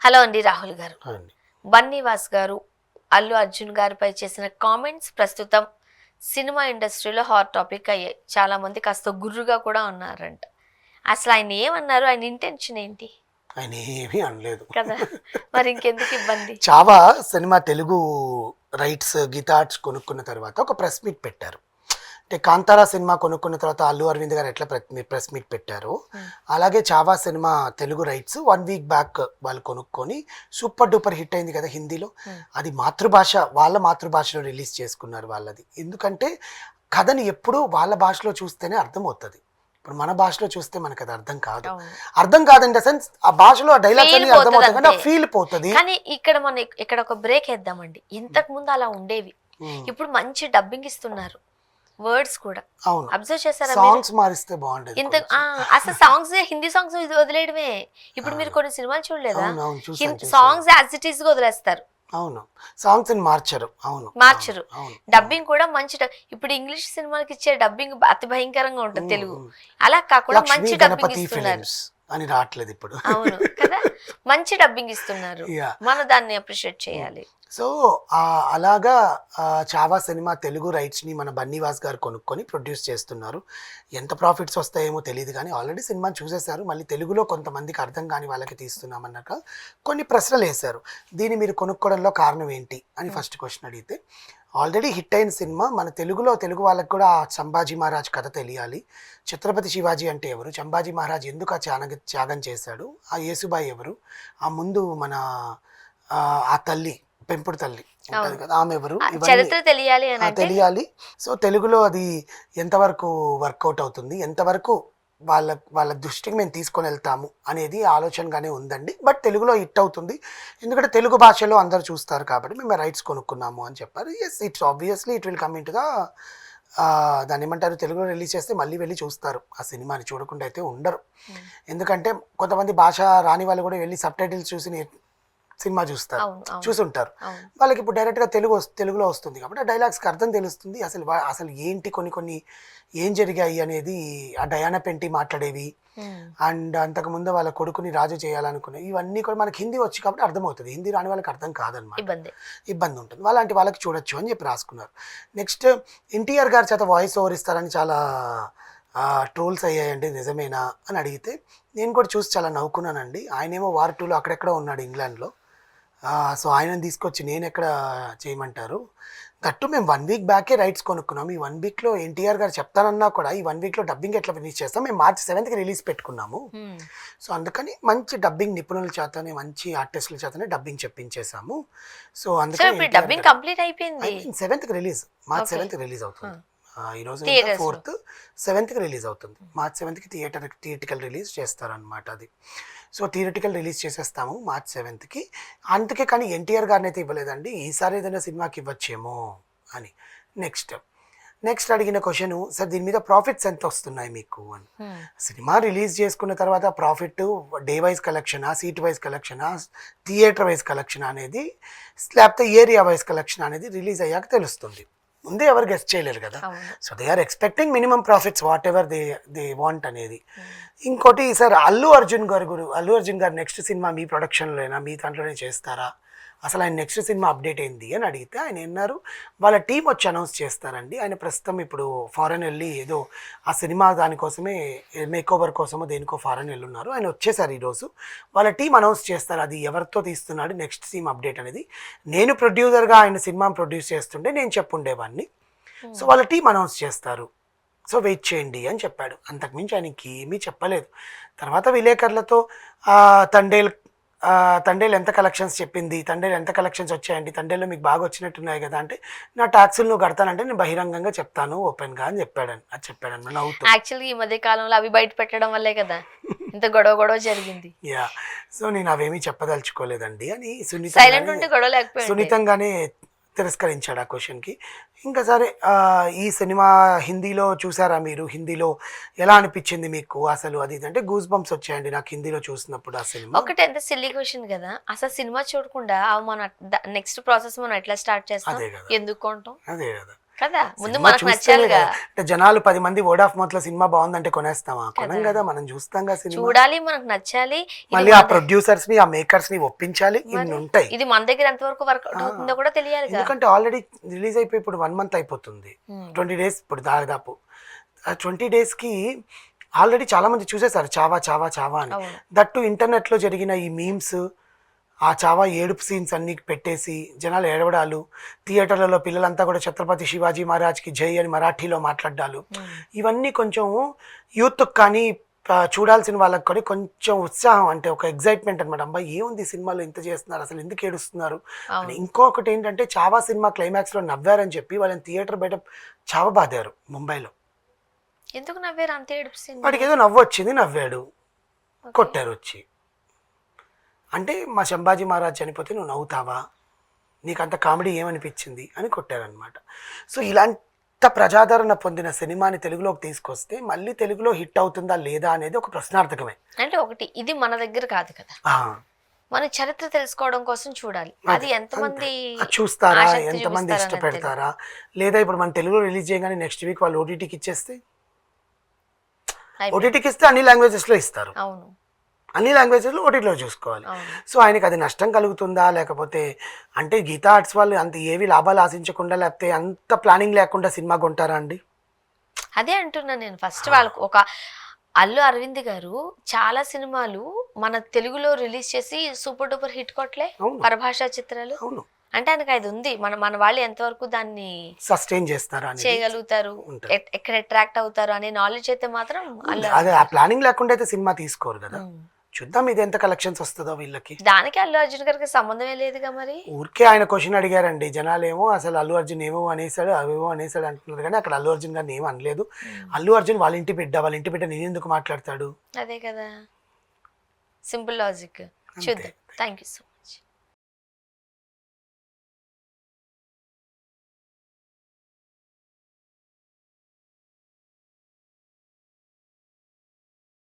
Hello అండి రాహుల్ గారు. అండి. బన్నీవాస్ గారు అల్లు అర్జున్ గారిపై చేసిన కామెంట్స్ ప్రస్తుతం సినిమా ఇండస్ట్రీలో హాట్ టాపిక్ అయ్యాయి. చాలా మంది కాస్త గుర్రుగా కూడా ఉన్నారంట. అసలు ఆయన ఏమన్నారు? ఆయన ఇంటెన్షన్ ఏంటి ఆయన ఏమీ అనలేదు కదా? మరి ఇంకెందుకు ఇబ్బంది? Chhaava cinema Telugu rights Geetha Arts కొనుక్కున్న తర్వాత ఒక ప్రెస్ మీట్ పెట్టారు. అంటే కాంతారా సినిమా కొనుక్కున్న తర్వాత అల్లు అరవింద్ గారు ఎట్లా ప్రెస్ మీట్ పెట్టారు, అలాగే Chhaava cinema Telugu rights 1 week back వాళ్ళు కొనుక్కొని సూపర్ డూపర్ హిట్ అయింది కదా హిందీలో. అది మాతృభాష, వాళ్ళ మాతృభాషలో రిలీజ్ చేసుకున్నారు వాళ్ళది. ఎందుకంటే కథని ఎప్పుడూ వాళ్ళ భాషలో చూస్తేనే అర్థమవుతుంది. ఇప్పుడు మన భాషలో చూస్తే మనకు అది అర్థం కాదు. అర్థం కాదండి సెన్స్ ఆ భాషలో ఆ డైలాగ్స్ అన్ని అర్థమవుతాయి కానీ ఆ ఫీల్ పోతుంది. కానీ ఇక్కడ ఒక బ్రేక్ వేద్దామండి. ఇంతకు ముందు అలా ఉండేవి, ఇప్పుడు మంచి డబ్బింగ్ ఇస్తున్నారు. వర్డ్స్ కూడా అవును, అబ్జర్వ్ చేశారా? సాంగ్స్ మారిస్తే బాగుండేది. ఇంత అసలు సాంగ్స్ హిందీ సాంగ్స్ వదిలేయడమే. ఇప్పుడు మీరు కొన్ని సినిమాలు చూడలేదా? సాంగ్స్ యాజ్ ఇట్ ఈస్ గా వదిలేస్తారు. అవును, సాంగ్స్ మార్చరు. అవును, మార్చరు. డబ్బింగ్ కూడా మంచి ఇప్పుడు ఇంగ్లీష్ సినిమాకి ఇచ్చే డబ్బింగ్ అతి భయంకరంగా ఉంటుంది. తెలుగు అలా కాకుండా మంచి డబ్బింగ్ ఇస్తున్నారు అని రావట్లేదు ఇప్పుడు. అవును కదా, మంచి డబ్బింగ్ ఇస్తున్నారు. మనం దాన్ని అప్రిషియేట్ చేయాలి. సో అలాగా చావా సినిమా తెలుగు రైట్స్ని మన బన్నీవాస్ గారు కొనుక్కొని ప్రొడ్యూస్ చేస్తున్నారు. ఎంత ప్రాఫిట్స్ వస్తాయేమో తెలియదు కానీ ఆల్రెడీ సినిమాని చూసేశారు. మళ్ళీ తెలుగులో కొంతమందికి అర్థం కాని వాళ్ళకి తీస్తున్నామన్నాక కొన్ని ప్రశ్నలు వేశారు. దీన్ని మీరు కొనుక్కోవడంలో కారణం ఏంటి అని ఫస్ట్ క్వశ్చన్ అడిగితే, ఆల్రెడీ హిట్ అయిన సినిమా మన తెలుగు వాళ్ళకి కూడా సంభాజీ మహారాజ్ కథ తెలియాలి. ఛత్రపతి శివాజీ అంటే ఎవరు, సంభాజీ మహారాజ్ ఎందుకు ఆ త్యాగం చేశాడు, ఆ యేసుబాయి ఎవరు, ఆ ముందు మన ఆ తల్లి పెంపుడు తల్లి ఉంటుంది కదా ఆమె ఎవరు, తెలియాలి. సో తెలుగులో అది ఎంతవరకు వర్కౌట్ అవుతుంది, ఎంతవరకు వాళ్ళ దృష్టికి మేము తీసుకొని వెళ్తాము అనేది ఆలోచనగానే ఉందండి. బట్ తెలుగులో హిట్ అవుతుంది ఎందుకంటే తెలుగు భాషలో అందరు చూస్తారు కాబట్టి మేము రైట్స్ కొనుక్కున్నాము అని చెప్పారు. Yes, it's obviously it will come into the దాన్ని ఏమంటారు, తెలుగులో రిలీజ్ చేస్తే మళ్ళీ వెళ్ళి చూస్తారు ఆ సినిమాని, చూడకుండా అయితే ఉండరు. ఎందుకంటే కొంతమంది భాష రాని వాళ్ళు కూడా వెళ్ళి సబ్ టైటిల్స్ చూసి సినిమా చూసుంటారు. వాళ్ళకి ఇప్పుడు డైరెక్ట్గా తెలుగులో వస్తుంది కాబట్టి ఆ డైలాగ్స్కి అర్థం తెలుస్తుంది. అసలు ఏంటి కొన్ని ఏం జరిగాయి అనేది ఆ డయానా పెంటి మాట్లాడేవి అండ్ అంతకుముందు వాళ్ళ కొడుకుని రాజు చేయాలనుకునే ఇవన్నీ కూడా మనకి హిందీ వచ్చి కాబట్టి అర్థమవుతుంది. హిందీ రాని వాళ్ళకి అర్థం కాదనమాట, ఇబ్బంది ఉంటుంది. అలాంటి వాళ్ళకి చూడొచ్చు అని చెప్పి రాసుకున్నారు. నెక్స్ట్ ఎన్టీఆర్ గారి చేత వాయిస్ ఓవర్ ఇస్తారని చాలా ట్రోల్స్ అయ్యాయండి, నిజమేనా అని అడిగితే నేను కూడా చూసి చాలా నవ్వుకున్నానండి. ఆయనేమో వార్ 2లో అక్కడెక్కడో ఉన్నాడు ఇంగ్లాండ్లో. సో ఆయనను తీసుకొచ్చి నేను ఎక్కడ చేయమంటారు. దట్టు మేము 1 వీక్ బ్యాకే రైట్స్ కొనుక్కున్నాము. ఈ 1 వీక్లో ఎన్టీఆర్ గారు చెప్తానన్నా కూడా ఈ 1 వీక్లో డబ్బింగ్ ఎట్లా ఫినిష్ చేస్తాం, మేము మార్చి 7th రిలీజ్ పెట్టుకున్నాము. సో అందుకని మంచి డబ్బింగ్ నిపుణుల చేతనే మంచి ఆర్టిస్టుల చేతనే డబ్బింగ్ చెప్పించేసాము. సో అందుకని డబ్బింగ్ కంప్లీట్ అయిపోయింది. 7th రిలీజ్, మార్చి 7th రిలీజ్ అవుతుంది. ఈరోజు 4th, 7th రిలీజ్ అవుతుంది. మార్చి 7th థియేటికల్ రిలీజ్ చేస్తారనమాట అది. సో థియేటికల్ రిలీజ్ చేసేస్తాము మార్చి 7th. అందుకే కానీ ఎన్టీఆర్ గారిని అయితే ఇవ్వలేదండి, ఈసారి ఏదైనా సినిమాకి ఇవ్వచ్చేమో అని. నెక్స్ట్ అడిగిన క్వశ్చన్, సార్ దీని మీద ప్రాఫిట్స్ ఎంత వస్తున్నాయి మీకు అని. సినిమా రిలీజ్ చేసుకున్న తర్వాత ప్రాఫిట్ డే వైజ్ కలెక్షనా, సీట్ వైజ్ కలెక్షనా, థియేటర్ వైజ్ కలెక్షనా అనేది, లేకపోతే ఏరియా వైజ్ కలెక్షన్ అనేది రిలీజ్ అయ్యాక తెలుస్తుంది. ముందే ఎవరు గెస్ట్ చేయలేరు కదా. So they are expecting minimum profits whatever they want అనేది. ఇంకోటి సార్ అల్లు అర్జున్ గారు నెక్స్ట్ సినిమా మీ ప్రొడక్షన్లోనా, మీ దాంట్లోనే చేస్తారా, అసలు ఆయన నెక్స్ట్ సినిమా అప్డేట్ ఏంది అని అడిగితే ఆయన అన్నారు వాళ్ళ టీం వచ్చి అనౌన్స్ చేస్తారండి. ఆయన ప్రస్తుతం ఇప్పుడు ఫారెన్ వెళ్ళి ఏదో ఆ సినిమా దానికోసమే మేక్ ఓవర్ కోసమో దేనికో ఫారెన్ వెళ్ళున్నారు. ఆయన వచ్చేసారు ఈరోజు. వాళ్ళ టీం అనౌన్స్ చేస్తారు అది ఎవరితో తీస్తున్నాడు నెక్స్ట్ సినిమా అప్డేట్ అనేది. నేను ప్రొడ్యూసర్గా ఆయన సినిమా ప్రొడ్యూస్ చేస్తుంటే నేను చెప్పుండేవాడిని. సో వాళ్ళ టీం అనౌన్స్ చేస్తారు, సో వెయిట్ చేయండి అని చెప్పాడు. అంతకుమించి ఆయనకి ఏమీ చెప్పలేదు. తర్వాత విలేకరులతో తండేలు ఎంత కలెక్షన్స్ చెప్పింది, తండేలు ఎంత కలెక్షన్స్ వచ్చాయండి, తండేలు మీకు బాగా వచ్చినట్టున్నాయి కదా అంటే, నా ట్యాక్సులు నువ్వు కడతానంటే నేను బహిరంగంగా చెప్తాను ఓపెన్గా అని చెప్పాడని నవ్వుతూ. యాక్చువల్లీ ఈ మధ్య కాలంలో అవి బయట పెట్టడం వల్లే కదా ఇంత గొడవ జరిగింది. సో నేను అవేమీ చెప్పదలుచుకోలేదండి అని సున్నితంగానే తిరస్కరించాడు ఆ క్వశ్చన్కి. ఇంకా సరే, ఈ సినిమా హిందీలో చూసారా మీరు, హిందీలో ఎలా అనిపించింది మీకు అసలు అది అంటే గూస్ బంప్స్ వచ్చాయండి నాకు హిందీలో చూసినప్పుడు ఆ సినిమా. ఒకటి ఎంత సిల్లీ క్వశ్చన్ కదా, అసలు సినిమా చూడకుండా మన నెక్స్ట్ ప్రాసెస్ మనం ఎట్లా స్టార్ట్ చేస్తాం, ఎందుకు కొంటాం? అదే కదా. కదా ముందు సినిమా మనకు చూస్తేనే నచ్చాలిగా. కదా. అంటే జనాలు 10 మంది వర్డ్ ఆఫ్ మౌత్ లో సినిమా బాగుందంటే కొనేస్తామా? కొనం కదా, మనం చూస్తాంగా సినిమా. చూడాలి, మనకు నచ్చాలి. ఇది మళ్ళీ మన ఆ ప్రొడ్యూసర్స్ ని, ఆ మేకర్స్ ని ఒప్పించాలి, ఇన్ని మరి ఉంటాయి. ఇది మన దగ్గర ఎంతవరకు వర్కౌట్ అవుతుందో కూడా తెలియాలిగా. ఎందుకంటే ఆల్రెడీ రిలీజ్ అయిపోయి ఇప్పుడు 1 మంత్ అయిపోతుంది, 20 డేస్ ఇప్పుడు దాదాపు. ఆ 20 డేస్కి ఆల్రెడీ చాలా మంది చూసేశారు చావా చావా చావా అని. అవును. దట్టు ఇంటర్నెట్లో జరిగిన ఈ మీమ్స్, ఆ చావా ఏడుపు సీన్స్ అన్ని పెట్టేసి జనాలు ఏడవడాలు, థియేటర్లలో పిల్లలంతా కూడా ఛత్రపతి శివాజీ మహారాజ్కి జై అని మరాఠీలో మాట్లాడాలు, ఇవన్నీ కొంచెం యూత్కి కానీ చూడాల్సిన వాళ్ళకి కానీ కొంచెం ఉత్సాహం, అంటే ఒక ఎగ్జైట్మెంట్ అనమాట. అబ్బాయి ఏముంది ఈ సినిమాలో ఇంత చేస్తున్నారు, అసలు ఎందుకు ఏడుస్తున్నారు అని. ఇంకొకటి ఏంటంటే చావా సినిమా క్లైమాక్స్లో నవ్వారని చెప్పి వాళ్ళని థియేటర్ బయట చావబాదారు ముంబైలో. ఎందుకు నవ్వారు అంత ఏడుపు scene? వాడికి ఏదో నవ్వు వచ్చింది, నవ్వాడు, కొట్టారు వచ్చి. అంటే మా శంభాజీ మహారాజ్ చనిపోతే నువ్వు నవ్వుతావా, నీకు అంత కామెడీ ఏమనిపించింది అని కొట్టారనమాట. సో ఇలాంటి ప్రజాదరణ పొందిన సినిమాని తెలుగులోకి తీసుకొస్తే మళ్ళీ తెలుగులో హిట్ అవుతుందా లేదా అనేది ఒక ప్రశ్నార్థకమే. అంటే ఒకటి, ఇది మన దగ్గర కాదు కదా, ఆ, మన చరిత్ర తెలుసుకోవడం కోసం చూడాలి. అది ఎంతమంది అది చూస్తారా, ఆసక్తి ఎంతమంది చూపిస్తారనేది ఇష్టపెడతారా, లేదా ఇప్పుడు మన తెలుగులో రిలీజ్ చేయగానే నెక్స్ట్ వీక్ వాళ్ళు ఓటీటీకి ఇచ్చేస్తే, అయిపోయింది. ఓటీటీకి ఇస్తే అన్ని లాంగ్వేజెస్లో ఇస్తారు, అవును అన్ని లాంగ్వేజెస్లో ఓటీటీలో చూసుకోవాలి. అవును. సో ఆయనకి అది నష్టం కలుగుతుందా, లేకపోతే అంటే గీతా ఆర్ట్స్ వాళ్ళు అంత ఏవి లాభాలు ఆశించకుండా లేకపోతే అంత ప్లానింగ్ లేకుండా సినిమా కొంటారా అండి? అదే అంటున్నా నేను. ఫస్ట్ వాళ్ళకు ఒక అల్లు అరవింద్ గారు చాలా సినిమాలు మన తెలుగులో రిలీజ్ చేసి సూపర్ డూపర్ హిట్ కొట్లే, అవును. పరభాషా చిత్రాలు. అవును, అంటే ఆయనకు అది ఉంది. మన వాళ్ళు ఎంతవరకు దాన్ని సస్టైన్ చేస్తారా అనేది చేయగలుగుతారు, ఉంటుంది. ఎక్కడ అట్రాక్ట్ అవుతారు అనే నాలెడ్జ్ అయితే మాత్రం అల్లు అదే ఆ ప్లానింగ్ లేకుండా అయితే సినిమా తీసుకోరు కదా. ఉమ్. చూద్దాం ఇది ఎంత కలెక్షన్స్ వస్తుందో వీళ్ళకి. దానికి అల్లు అర్జున్ గారికి సంబంధమే లేదుగా మరి. ఊరికే ఆయన క్వశ్చన్ అడిగారండి, జనాలేమో అసలు అల్లు అర్జున్ ఏమో అనేసాడు అవేమో అనేసాడు అంటున్నారు, కానీ అక్కడ అల్లు అర్జున్ గారిని ఏమో అనలేదు. అల్లు అర్జున్ వాళ్ళ ఇంటి బిడ్డ నేను ఎందుకు మాట్లాడతాడు? అదే కదా, సింపుల్ లాజిక్. చూద్దాం. Thank you so much.